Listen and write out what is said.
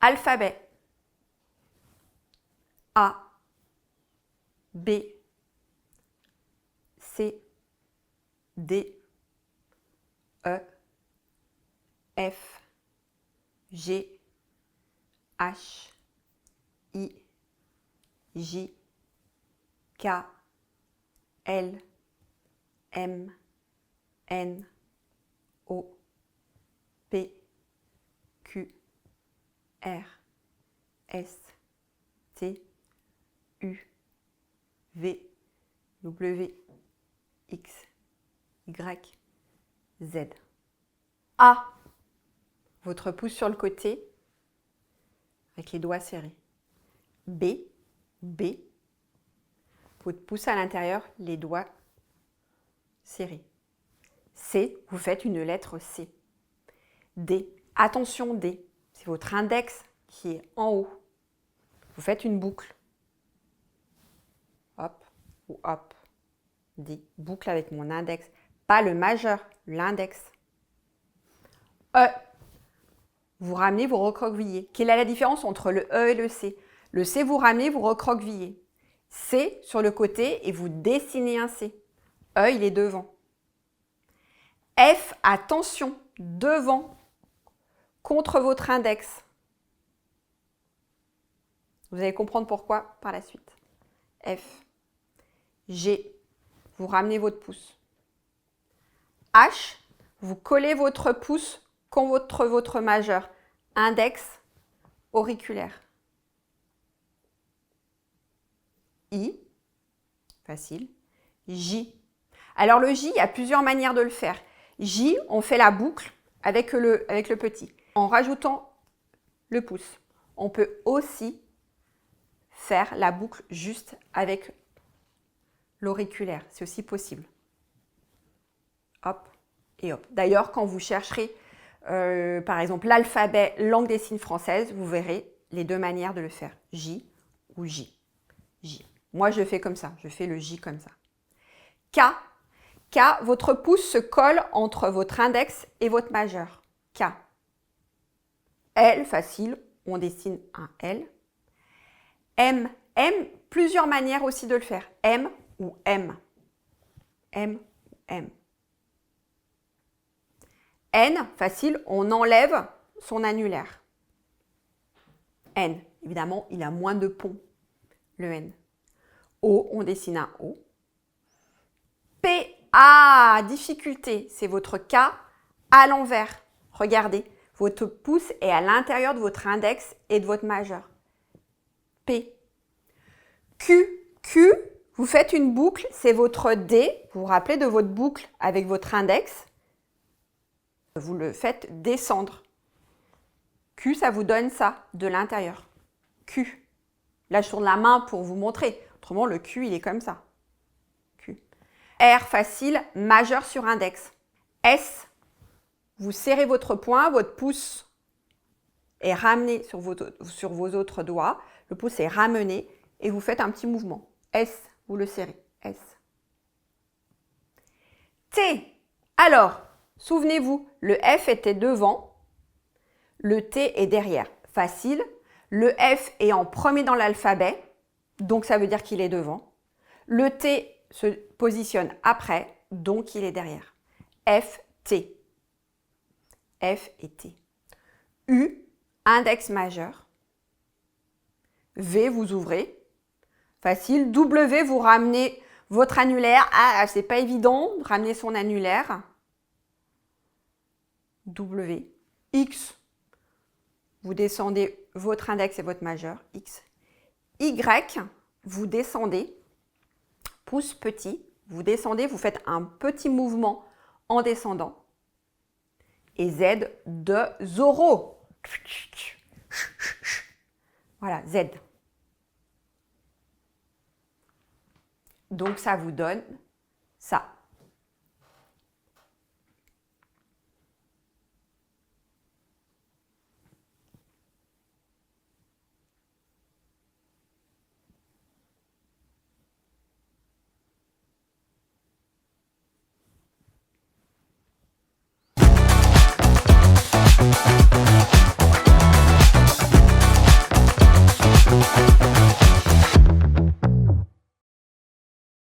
Alphabet. A, B, C, D, E, F, G, H, I, J, K, L, M, N, O, P, Q, R, S, T, U, V, W, X, Y, Z. A, votre pouce sur le côté avec les doigts serrés. B, B, votre pouce à l'intérieur, les doigts serrés. C, vous faites une lettre C. D, attention D, c'est votre index qui est en haut. Vous faites une boucle. Hop ou hop. D, boucle avec mon index. Pas le majeur, l'index. E, vous ramenez, vous recroquevillez. Quelle est la différence entre le E et le C? Le C, vous ramenez, vous recroquevillez. C sur le côté et vous dessinez un C. E, il est devant. F, attention, devant, contre votre index. Vous allez comprendre pourquoi par la suite. F. G, vous ramenez votre pouce. H, vous collez votre pouce contre votre majeur. Index, auriculaire. I, facile. J. Alors le J, il y a plusieurs manières de le faire. J, on fait la boucle avec le petit, en rajoutant le pouce. On peut aussi faire la boucle juste avec l'auriculaire. C'est aussi possible. Hop et hop. D'ailleurs, quand vous chercherez, par exemple, l'alphabet langue des signes française, vous verrez les deux manières de le faire. J ou J. J. Moi, je fais comme ça. Je fais le J comme ça. K. K, votre pouce se colle entre votre index et votre majeur. K. L, facile, on dessine un L. M, M, plusieurs manières aussi de le faire. M ou M. M ou M. N, facile, on enlève son annulaire. N, évidemment, il a moins de ponts, le N. O, on dessine un O. P, ah, difficulté, c'est votre K à l'envers. Regardez, votre pouce est à l'intérieur de votre index et de votre majeur. P. Q, Q, vous faites une boucle, c'est votre D. Vous vous rappelez de votre boucle avec votre index. Vous le faites descendre. Q, ça vous donne ça, de l'intérieur. Q. Là, je tourne la main pour vous montrer. Autrement, le Q, il est comme ça. Q. R, facile, majeur sur index. S, vous serrez votre poing, votre pouce est ramené sur vos autres doigts. Le pouce est ramené et vous faites un petit mouvement. S, vous le serrez. S. T. Alors, souvenez-vous, le F était devant, le T est derrière. Facile. Le F est en premier dans l'alphabet, donc ça veut dire qu'il est devant. Le T se positionne après, donc il est derrière. F, T. F et T. U, index majeur. V, vous ouvrez. Facile. W, vous ramenez votre annulaire. Ah, c'est pas évident de ramener son annulaire. W. X, vous descendez votre index et votre majeur. X. Y, vous descendez. Pouce petit. Vous descendez, vous faites un petit mouvement en descendant. Et Z de Zorro. Voilà, Z. Donc, ça vous donne ça.